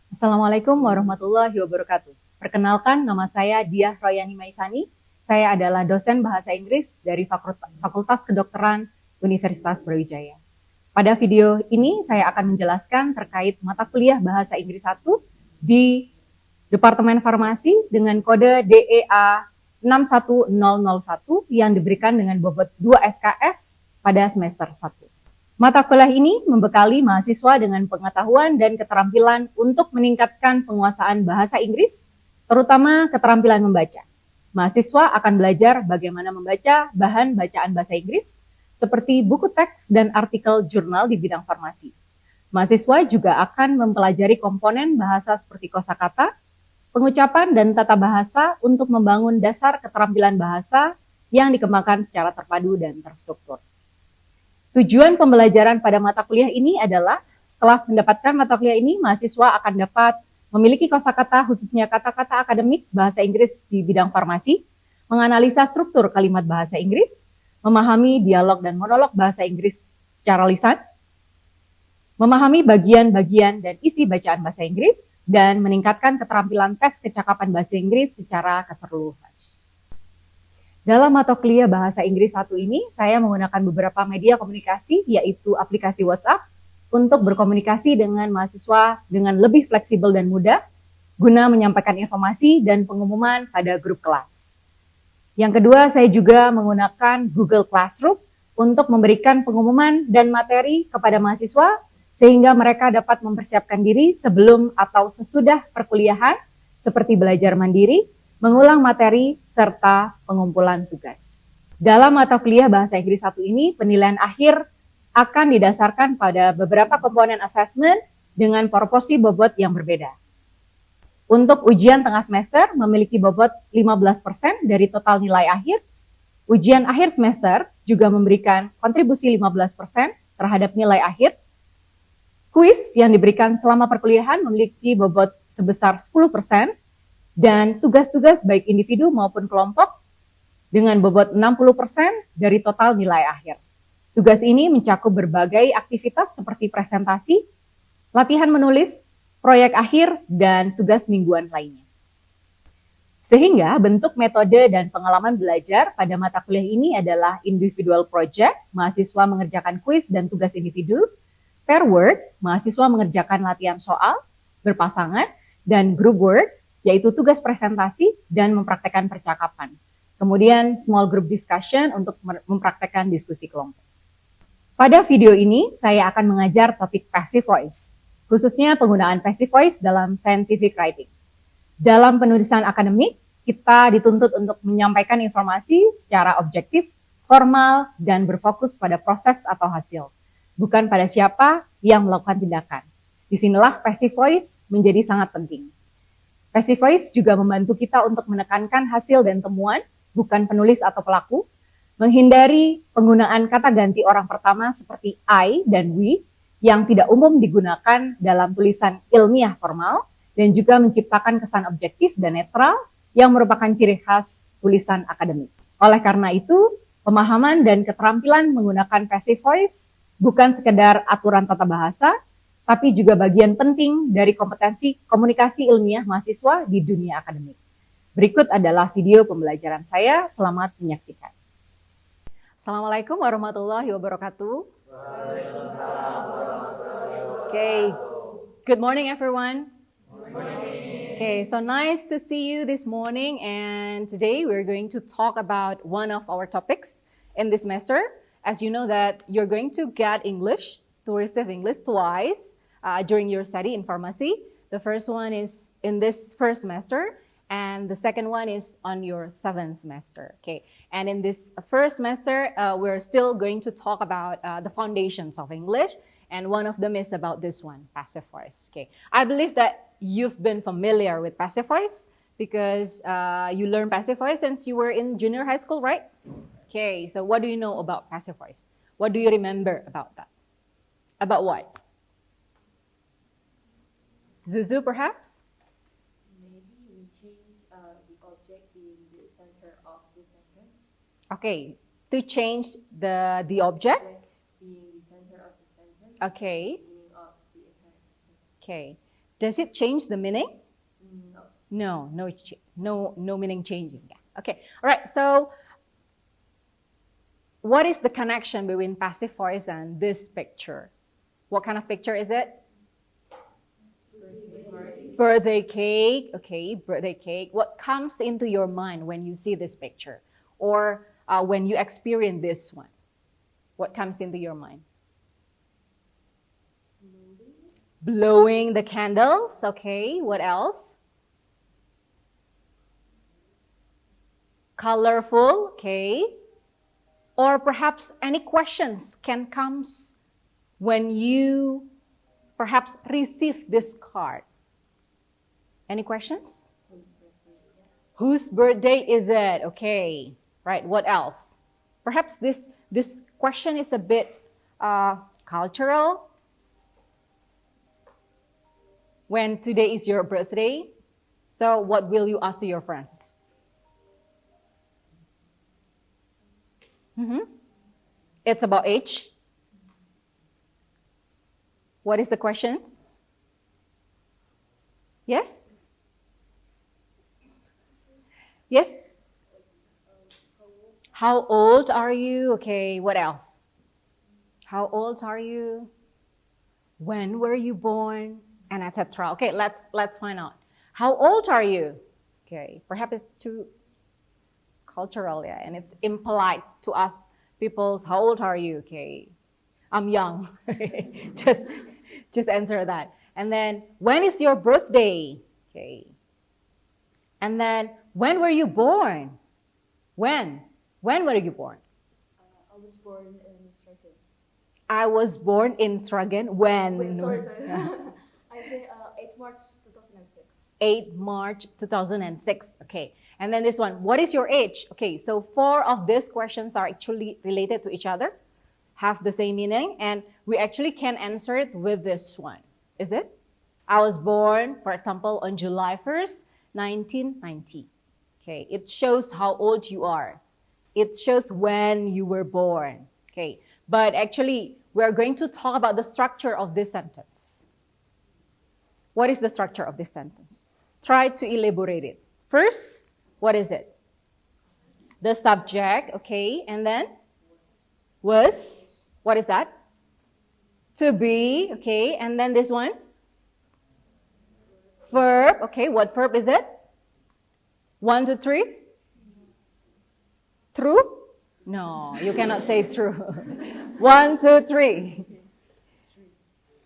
Assalamualaikum warahmatullahi wabarakatuh. Perkenalkan, nama saya DIAH ROYANI MEISANI. Saya adalah dosen Bahasa Inggris dari Fakultas Kedokteran Universitas Brawijaya. Pada video ini saya akan menjelaskan terkait mata kuliah Bahasa Inggris 1 di Departemen Farmasi dengan kode DIAH 61001 yang diberikan dengan bobot 2 SKS pada semester 1. Mata kuliah ini membekali mahasiswa dengan pengetahuan dan keterampilan untuk meningkatkan penguasaan bahasa Inggris, terutama keterampilan membaca. Mahasiswa akan belajar bagaimana membaca bahan bacaan bahasa Inggris, seperti buku teks dan artikel jurnal di bidang farmasi. Mahasiswa juga akan mempelajari komponen bahasa seperti kosakata, pengucapan dan tata bahasa untuk membangun dasar keterampilan bahasa yang dikembangkan secara terpadu dan terstruktur. Tujuan pembelajaran pada mata kuliah ini adalah setelah mendapatkan mata kuliah ini, mahasiswa akan dapat memiliki kosakata khususnya kata-kata akademik bahasa Inggris di bidang farmasi, menganalisa struktur kalimat bahasa Inggris, memahami dialog dan monolog bahasa Inggris secara lisan, memahami bagian-bagian dan isi bacaan bahasa Inggris, dan meningkatkan keterampilan tes kecakapan bahasa Inggris secara keseluruhan. Dalam mata kuliah Bahasa Inggris 1 ini, saya menggunakan beberapa media komunikasi, yaitu aplikasi WhatsApp, untuk berkomunikasi dengan mahasiswa dengan lebih fleksibel dan mudah, guna menyampaikan informasi dan pengumuman pada grup kelas. Yang kedua, saya juga menggunakan Google Classroom untuk memberikan pengumuman dan materi kepada mahasiswa sehingga mereka dapat mempersiapkan diri sebelum atau sesudah perkuliahan seperti belajar mandiri, mengulang materi, serta pengumpulan tugas. Dalam mata kuliah Bahasa Inggris 1 ini, penilaian akhir akan didasarkan pada beberapa komponen assessment dengan proporsi bobot yang berbeda. Untuk ujian tengah semester memiliki bobot 15% dari total nilai akhir. Ujian akhir semester juga memberikan kontribusi 15% terhadap nilai akhir. Kuis yang diberikan selama perkuliahan memiliki bobot sebesar 10% dan tugas-tugas baik individu maupun kelompok dengan bobot 60% dari total nilai akhir. Tugas ini mencakup berbagai aktivitas seperti presentasi, latihan menulis, proyek akhir, dan tugas mingguan lainnya. Sehingga bentuk metode dan pengalaman belajar pada mata kuliah ini adalah individual project, mahasiswa mengerjakan kuis dan tugas individu, pair work, mahasiswa mengerjakan latihan soal, berpasangan, dan group work, yaitu tugas presentasi dan mempraktekkan percakapan. Kemudian small group discussion untuk mempraktekkan diskusi kelompok. Pada video ini, saya akan mengajar topik passive voice, khususnya penggunaan passive voice dalam scientific writing. Dalam penulisan akademik, kita dituntut untuk menyampaikan informasi secara objektif, formal, dan berfokus pada proses atau hasil, bukan pada siapa yang melakukan tindakan. Disinilah passive voice menjadi sangat penting. Passive voice juga membantu kita untuk menekankan hasil dan temuan, bukan penulis atau pelaku, menghindari penggunaan kata ganti orang pertama seperti I dan we, yang tidak umum digunakan dalam tulisan ilmiah formal, dan juga menciptakan kesan objektif dan netral yang merupakan ciri khas tulisan akademik. Oleh karena itu, pemahaman dan keterampilan menggunakan passive voice bukan sekedar aturan tata bahasa, tapi juga bagian penting dari kompetensi komunikasi ilmiah mahasiswa di dunia akademik. Berikut adalah video pembelajaran saya, selamat menyaksikan. Assalamualaikum warahmatullahi wabarakatuh. Okay, good morning everyone. Good morning. Okay, so nice to see you this morning, and today we're going to talk about one of our topics in this semester. As you know that you're going to get English, to receive English twice during your study in pharmacy. The first one is in this first semester, and the second one is on your 7th semester. Okay, and in this first semester, we're still going to talk about the foundations of English, and one of them is about this one, passive voice. Okay, I believe that you've been familiar with passive voice because you learned passive voice since you were in junior high school, right? Okay, so what do you know about passive voice? What do you remember about that? About what? Zuzu, perhaps? Maybe we change the object in the center of the sentence. Okay, to change the object Being the center of the sentence. Okay. The meaning of the entire sentence. Okay. Does it change the meaning? No. No meaning changing. Yeah. Okay. All right. So, what is the connection between passive voice and this picture? What kind of picture is it? Birthday party. Birthday cake. Okay, birthday cake. What comes into your mind when you see this picture, or when you experience this one? What comes into your mind? Blowing the candles. Okay. What else? Colorful. Okay. Or perhaps any questions can come when you perhaps receive this card. Any questions? Whose birthday is it? Okay, right. What else? Perhaps this question is a bit cultural. When today is your birthday, so what will you ask to your friends? It's about age. What is the questions? Yes? Yes? How old are you? Okay, what else? How old are you? When were you born? And etc. Okay, let's find out. How old are you? Okay, perhaps it's too cultural, yeah, and it's impolite to ask people, how old are you? Okay, I'm young. just answer that. And then, when is your birthday? Okay. And then, when were you born? When were you born? I was born in Sragen. I was born in Sragen. When? Wait, sorry. I think 8 March 2006. 8 March 2006. Okay. And then this one, what is your age? Okay, so 4 of these questions are actually related to each other, have the same meaning, and we actually can answer it with this one. Is it? I was born, for example, on July 1st, 1990. Okay, it shows how old you are. It shows when you were born. Okay, but actually, we're going to talk about the structure of this sentence. What is the structure of this sentence? Try to elaborate it. First, what is it? The subject, okay, and then was. What is that? To be, okay, and then this one? Verb, okay, what verb is it? 1, 2, 3? True? No, you cannot say true. 1, 2, 3.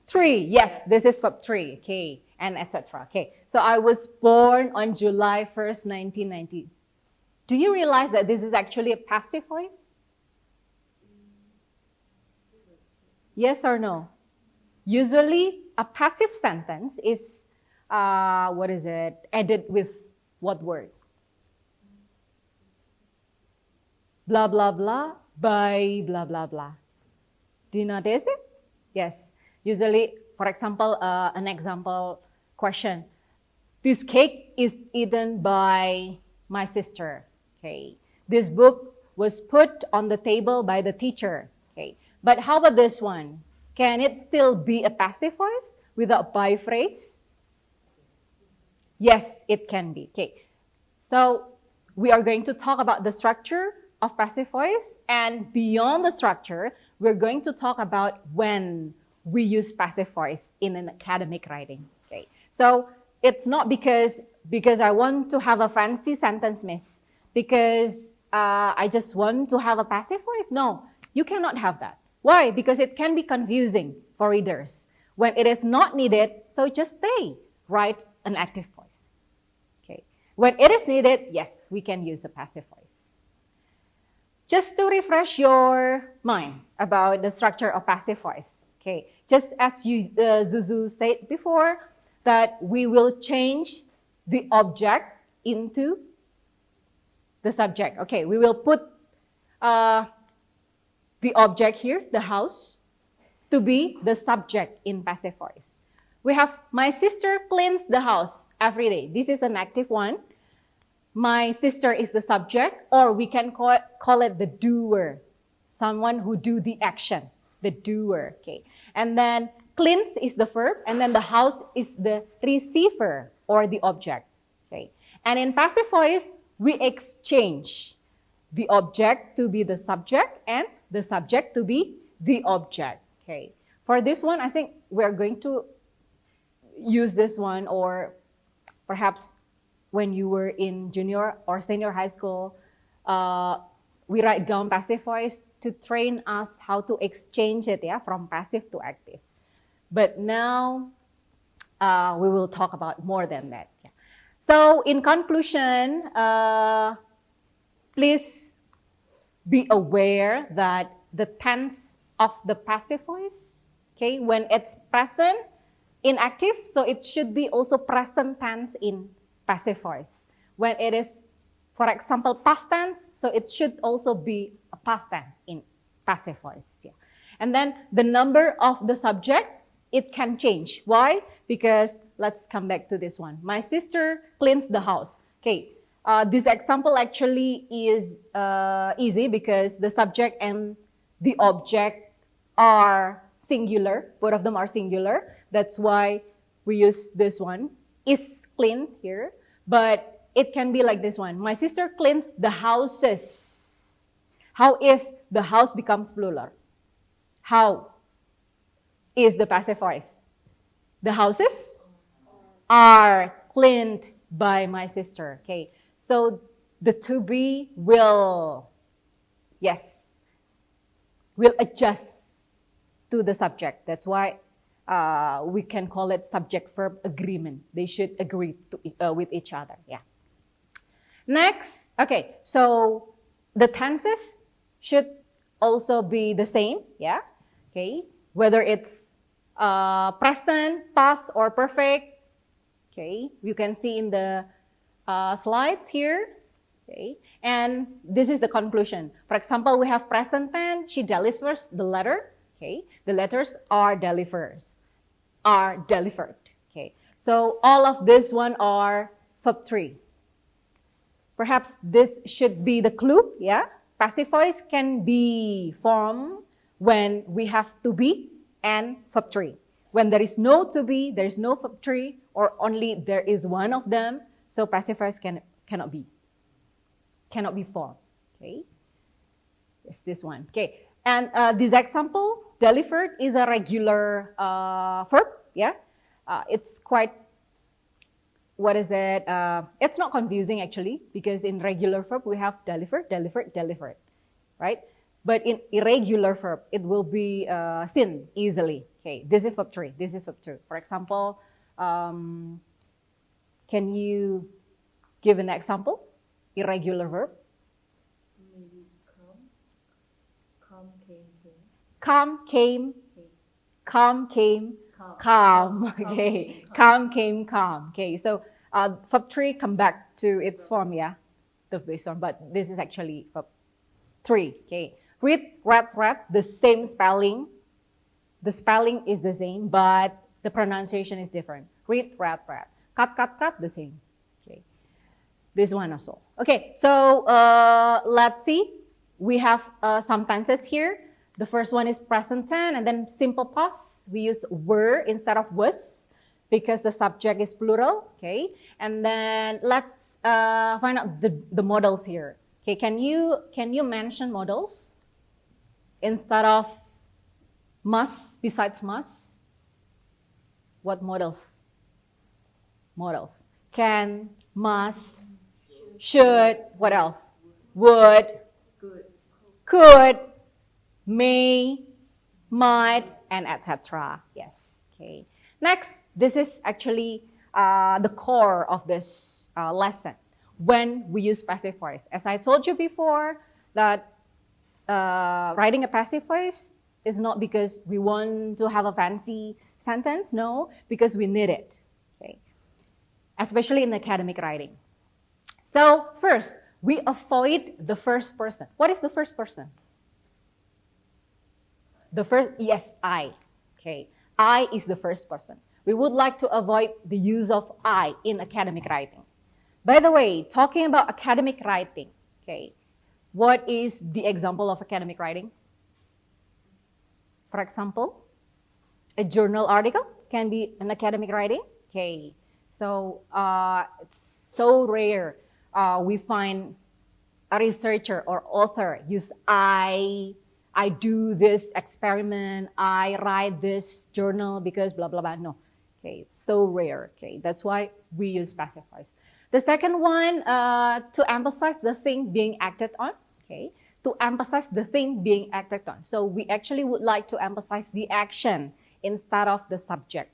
3, yes, this is verb 3, okay, and etc. Okay, so I was born on July 1st, 1990. Do you realize that this is actually a passive voice? Yes or no? Usually, a passive sentence is, added with what word? Blah, blah, blah, by blah, blah, blah. Do you notice it? Yes. Usually, for example, an example question. This cake is eaten by my sister. Okay. This book was put on the table by the teacher. Okay. But how about this one? Can it still be a passive voice without by phrase? Yes, it can be. Okay. So we are going to talk about the structure of passive voice, and beyond the structure, we're going to talk about when we use passive voice in an academic writing. Okay. So it's not because I want to have a fancy sentence, miss, because I just want to have a passive voice. No, you cannot have that. Why? Because it can be confusing for readers. When it is not needed, so just write an active voice. Okay. When it is needed, yes, we can use a passive voice. Just to refresh your mind about the structure of passive voice. Okay. Just as Zuzu said before, that we will change the object into the subject. Okay, we will put the object here, the house, to be the subject in passive voice. We have, my sister cleans the house every day. This is an active one. My sister is the subject, or we can call it the doer, someone who do the action. the doer. Okay, and then cleans is the verb, and then the house is the receiver or the object. Okay, and in passive voice we exchange the object to be the subject and the subject to be the object. Okay, for this one, I think we're going to use this one, or perhaps when you were in junior or senior high school, we write down passive voice to train us how to exchange it, yeah, from passive to active. But now we will talk about more than that. Yeah. So in conclusion, please be aware that the tense of the passive voice, okay, when it's present in active, so it should be also present tense in passive voice. When it is, for example, past tense, so it should also be a past tense in passive voice. Yeah. And then the number of the subject, it can change. Why? Because let's come back to this one. My sister cleans the house. Okay, this example actually is easy because the subject and the object are singular. Both of them are singular. That's why we use this one. Is clean here, but it can be like this one. My sister cleans the houses. How if the house becomes plural? How is the passive voice? The houses are cleaned by my sister. Okay, so the to be will, yes, will adjust to the subject. That's why we can call it subject-verb agreement. They should agree to, with each other. Yeah. Next, okay, so the tenses should also be the same. Yeah. Okay, whether it's present, past, or perfect. Okay, you can see in the slides here. Okay, and this is the conclusion. For example, we have present tense. She delivers the letter. Okay, the letters are delivered. Okay, so all of this one are verb 3. Perhaps this should be the clue. Yeah, passive voice can be formed when we have to be and verb 3. When there is no to be, there is no verb 3, or only there is one of them, so passive voice cannot be formed. Okay, it's this one. Okay, and this example, delivered, is a regular verb. Yeah, it's quite, what is it? It's not confusing actually, because in regular verb we have delivered, right? But in irregular verb, it will be seen easily. Okay, this is verb 3. This is verb 2. For example, can you give an example? Irregular verb. Maybe calm, okay, calm came, calm. Okay, so verb 3 come back to its form, yeah, the base form, but this is actually verb 3. Okay, read, read, the same spelling. The spelling is the same, but the pronunciation is different. Read, read, cut, the same. Okay, this one also. Okay, so let's see. We have some tenses here. The first one is present tense, and then simple past. We use were instead of was because the subject is plural. Okay, and then let's find out the models here. Okay, can you mention models instead of must? Besides must, what models? Models can, must, should. What else? Would, could, may, might, and etc. Yes. Okay. Next, this is actually the core of this lesson. When we use passive voice, as I told you before, that writing a passive voice is not because we want to have a fancy sentence. No, because we need it. Okay. Especially in academic writing. So first, we avoid the first person. What is the first person? The first, yes, I. Okay, I is the first person. We would like to avoid the use of I in academic writing. By the way, talking about academic writing, okay, what is the example of academic writing? For example, a journal article can be an academic writing. Okay, so it's so rare we find a researcher or author use I do this experiment, I write this journal because blah, blah, blah. No, okay, it's so rare. Okay, that's why we use passive voice. The second one, to emphasize the thing being acted on. Okay, to emphasize the thing being acted on. So we actually would like to emphasize the action instead of the subject.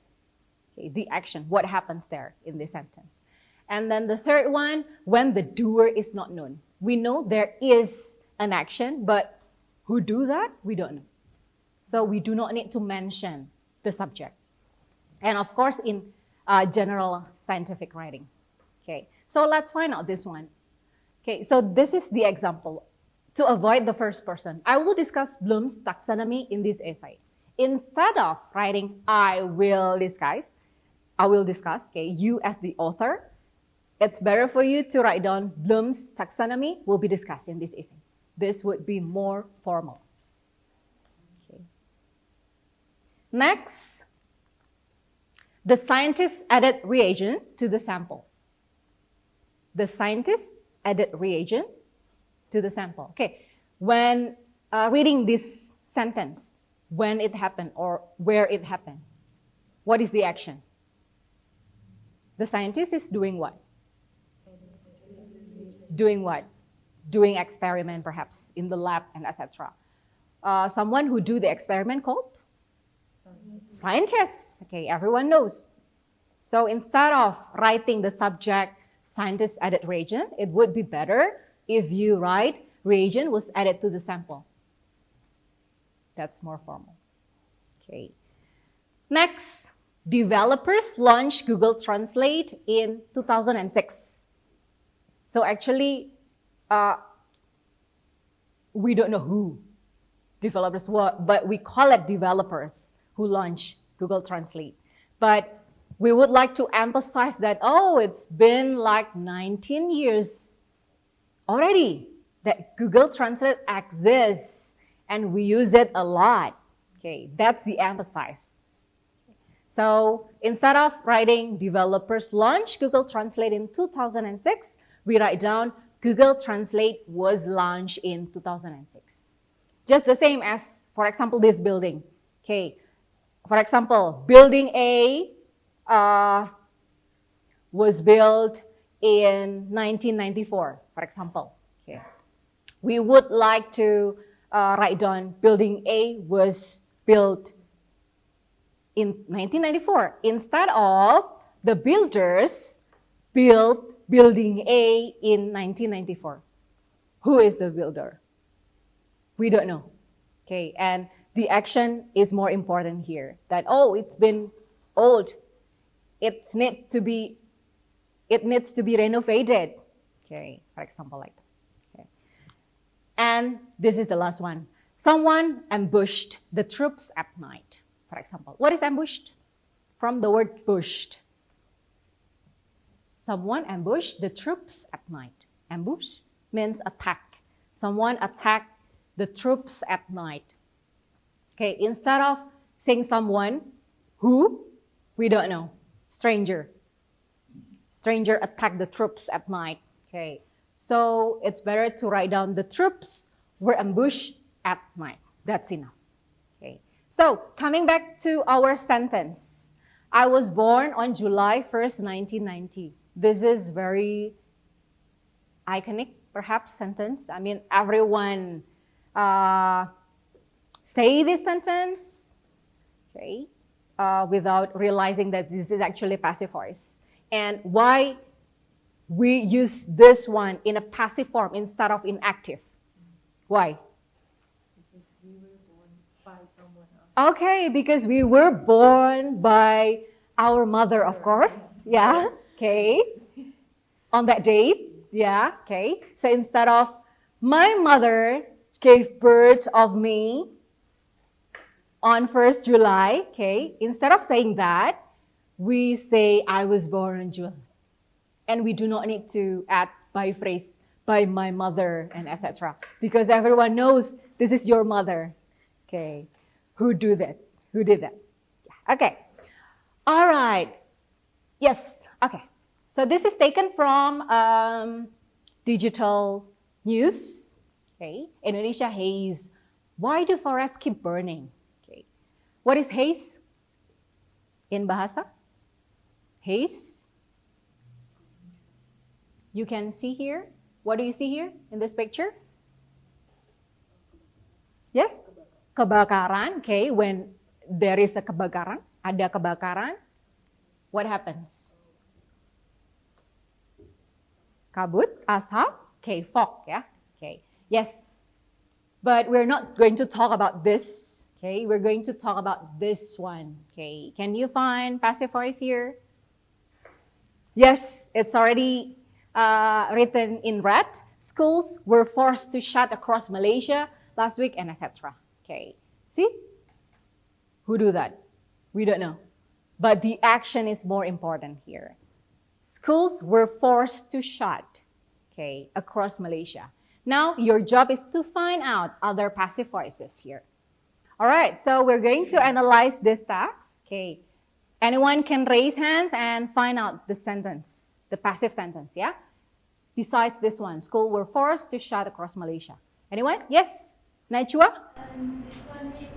Okay, the action, what happens there in this sentence. And then the third one, when the doer is not known. We know there is an action, but who do that? We don't know. So we do not need to mention the subject. And of course, in general scientific writing. Okay, so let's find out this one. Okay, so this is the example. To avoid the first person, I will discuss Bloom's taxonomy in this essay. Instead of writing, I will discuss, okay, you as the author, it's better for you to write down Bloom's taxonomy will be discussed in this essay. This would be more formal. Okay. Next, the scientist added reagent to the sample. The scientist added reagent to the sample. Okay, when reading this sentence, when it happened or where it happened, what is the action? The scientist is doing what? Doing what? Doing experiment perhaps in the lab and etc. Someone who do the experiment called? Scientist. Okay, everyone knows. So instead of writing the subject, scientist added reagent, it would be better if you write reagent was added to the sample. That's more formal. Okay. Next, developers launched Google Translate in 2006. So actually, we don't know who developers were, but we call it developers who launched Google Translate. But we would like to emphasize that, oh, it's been like 19 years already that Google Translate exists and we use it a lot. Okay, that's the emphasis. So instead of writing developers launched Google Translate in 2006, we write down Google Translate was launched in 2006. Just the same as, for example, this building. Okay, for example, building A was built in 1994, for example. Okay, we would like to write down building A was built in 1994 instead of the builders built building A in 1994. Who is the builder? We don't know. Okay, and the action is more important here. That, oh, it's been old. It needs to be renovated. Okay, for example, like that. Okay. And this is the last one. Someone ambushed the troops at night. For example, what is ambushed? From the word bushed. Someone ambushed the troops at night. Ambush means attack. Someone attacked the troops at night. Okay, instead of saying someone who, we don't know. Stranger. Stranger attacked the troops at night. Okay, so it's better to write down the troops were ambushed at night. That's enough. Okay, so coming back to our sentence. I was born on July 1st, 1990. This is very iconic, perhaps, sentence. I mean, everyone say this sentence, okay, without realizing that this is actually passive voice. And why we use this one in a passive form instead of in active? Why? Because we were born by someone else. Okay, because we were born by our mother, of course. Yeah, okay. On that date, yeah, okay. So instead of my mother gave birth of me on 1st July, okay, instead of saying that, we say I was born in July. And we do not need to add by phrase, by my mother and etc. Because everyone knows this is your mother. Okay. Who do that? Who did that? Yeah. Okay. All right. Yes. Okay. So this is taken from digital news. Okay. Indonesia haze. Why do forests keep burning? Okay. What is haze in Bahasa? Haze. You can see here. What do you see here in this picture? Yes? Kebakaran. Okay. When there is a kebakaran, ada kebakaran, what happens? Kabut, asap, okay, fog, yeah, okay, yes. But we're not going to talk about this, okay? We're going to talk about this one, okay? Can you find passive voice here? Yes, it's already written in red. Schools were forced to shut across Malaysia last week, and etc. Okay, see? Who do that? We don't know. But the action is more important here. Schools were forced to shut, okay, across Malaysia. Now, your job is to find out other passive voices here. All right, so we're going to analyze this task. Okay, anyone can raise hands and find out the sentence, the passive sentence, yeah? Besides this one, school were forced to shut across Malaysia. Anyone? Yes? Najwa? This one is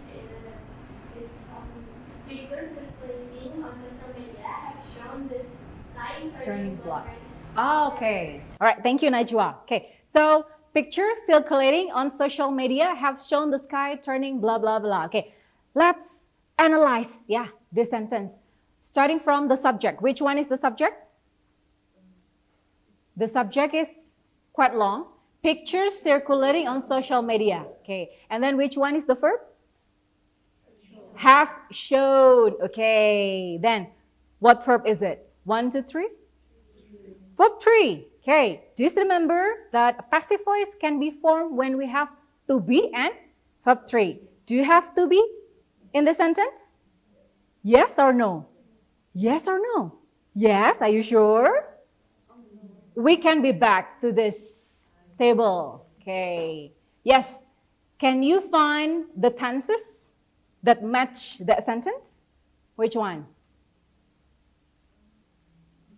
pictures circulating on social media have shown the sky turning blood. Okay. All right, thank you, Najwa. Okay, so pictures circulating on social media have shown the sky turning blah, blah, blah. Okay, let's analyze, yeah, this sentence. Starting from the subject. Which one is the subject? The subject is quite long. Pictures circulating on social media. Okay, and then which one is the verb? Have shown. Okay, then what verb is it? 1, 2, 3? Verb 3. Okay, just remember that a passive voice can be formed when we have to be and verb 3. Do you have to be in the sentence? Yes or no? Yes or no? Yes, are you sure? We can be back to this table. Okay. Yes. Can you find the tenses that match that sentence? Which one?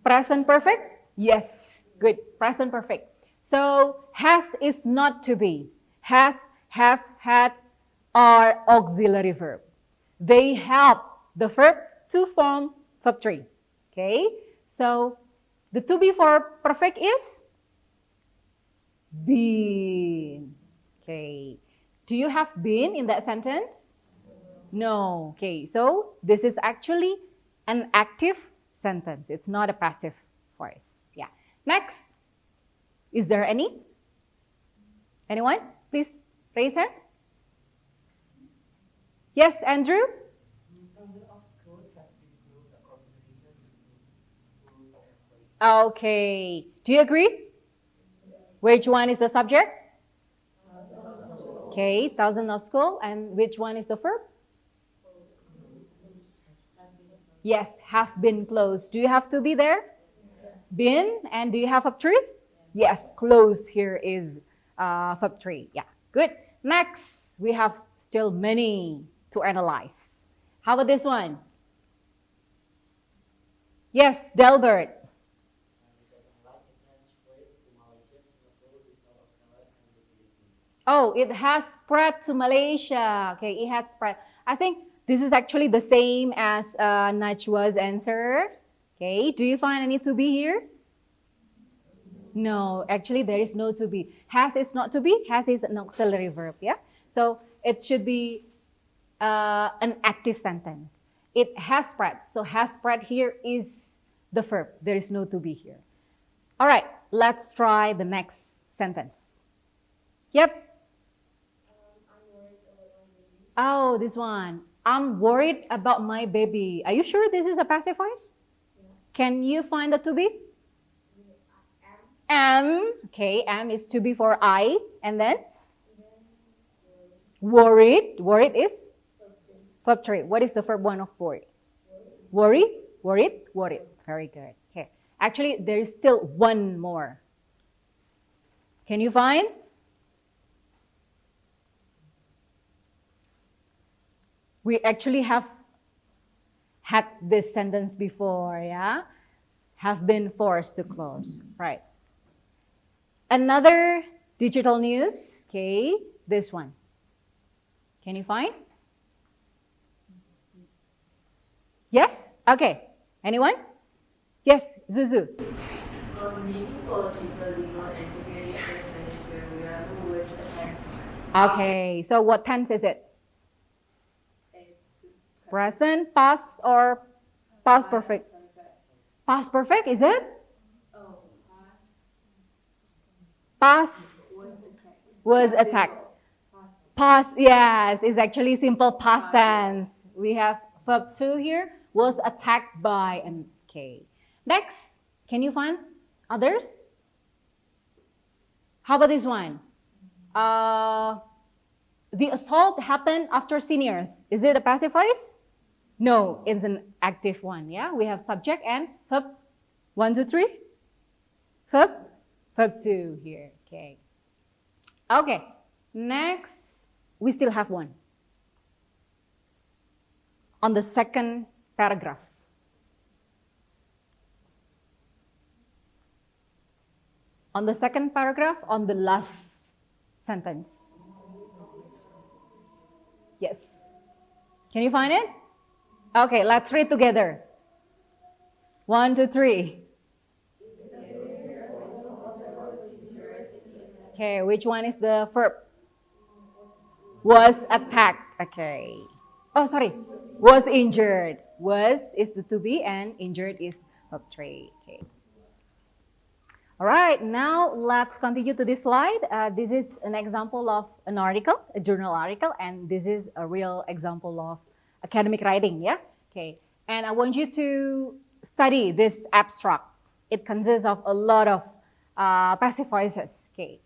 Present perfect? Yes. Good. Present perfect. So, has is not to be. Has, have, had are auxiliary verb. They help the verb to form verb 3. Okay. So, the to be for perfect is been. Okay. Do you have been in that sentence? No. Okay. So this is actually an active sentence. It's not a passive voice. Yeah. Next. Is there any? Anyone? Please raise hands. Yes, Andrew? Okay. Do you agree? Which one is the subject? Okay, thousands of school. And which one is the verb? Yes, have been closed. Do you have to be there? Been. And do you have verb 3? Yes, close here is verb 3. Yeah, good. Next, we have still many to analyze. How about this one? Yes, Delbert. Oh, it has spread to Malaysia. Okay, it has spread. I think this is actually the same as Najwa's answer. Okay, do you find any to be here? No, actually there is no to be. Has is not to be. Has is an auxiliary verb. Yeah, so it should be an active sentence. It has spread. So has spread here is the verb. There is no to be here. All right, let's try the next sentence. Yep. Oh, this one. I'm worried about my baby. Are you sure this is a passive voice? Yeah. Can you find the to be? Am. Okay, am is to be for I. And then? Worried. Worried is? Verb 3. What is the verb 1 of worried? Worry. Worried. Worried. Very good. Okay. Actually, there is still one more. Can you find? We actually have had this sentence before, yeah? Have been forced to close, right? Another digital news, okay, this one. Can you find? Yes? Okay. Anyone? Yes, Zuzu. Maybe political, legal, and security affairs where who was attacked. Okay, so what tense is it? It's Present, past, or past perfect? Past perfect, is it? oh, Past was attacked. attacked. Past, yes, is actually simple past tense. We have verb 2 here, was attacked by an okay. Next, can you find others? How about this one? The assault happened after seniors. Is it a passive voice? No, it's an active one. Yeah, we have subject and verb 1, 2, 3. Verb 2 here. Okay. Okay. Next, we still have one. On the second paragraph. On the second paragraph, on the last sentence. Yes. Can you find it? Okay, let's read together. 1, 2, 3. Okay, which one is the verb? Was attacked. Okay. Oh, sorry. Was injured. Was is the to be and injured is verb 3. Okay. All right, now let's continue to this slide. This is an example of an article, a journal article, and this is a real example of academic writing, yeah? Okay, and I want you to study this abstract. It consists of a lot of passive voices, okay?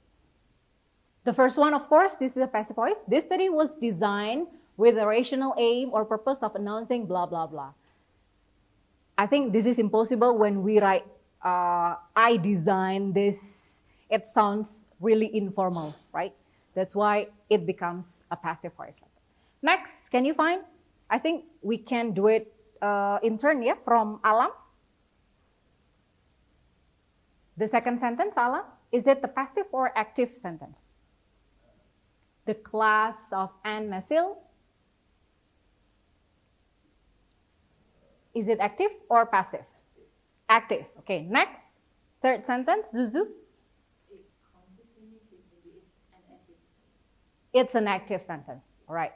The first one, of course, this is a passive voice. This study was designed with a rational aim or purpose of announcing blah, blah, blah. I think this is impossible when we write I designed this. It sounds really informal, right? That's why it becomes a passive voice. Next, can you find? I think we can do it in turn, yeah, from Alam. The second sentence, Alam, is it the passive or active sentence? The class of Anne Mathieu. Is it active or passive? Active. Okay, next. Third sentence, Zuzu. It's an active sentence. All right.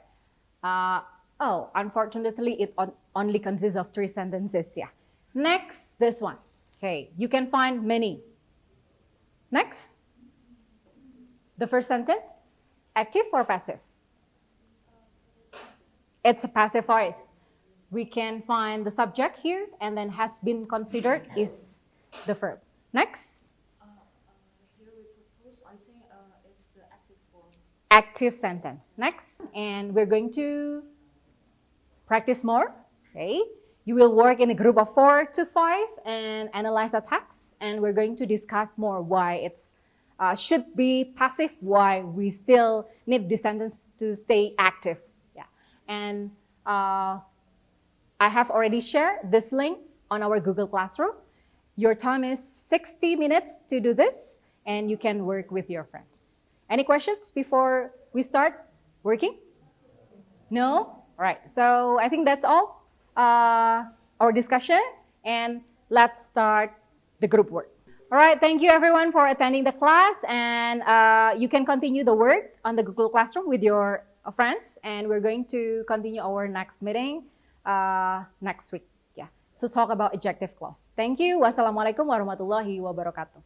Oh, unfortunately, it only consists of 3 sentences. Yeah. Next, this one. Okay, you can find many. Next. The first sentence, active or passive? It's a passive voice. We can find the subject here, and then has been considered is the verb. Next. Here we propose, I think it's the active form. Active sentence. Next. And we're going to practice more. Okay. You will work in a group of 4 to 5 and analyze a text. And we're going to discuss more why it's should be passive, why we still need the sentence to stay active. Yeah. And I have already shared this link on our Google Classroom. Your time is 60 minutes to do this, and you can work with your friends. Any questions before we start working? No? All right, so I think that's all our discussion, and let's start the group work. All right, thank you everyone for attending the class, and you can continue the work on the Google Classroom with your friends, and we're going to continue our next meeting next week, yeah, to talk about adjective clause. Thank you. Wassalamualaikum warahmatullahi wabarakatuh.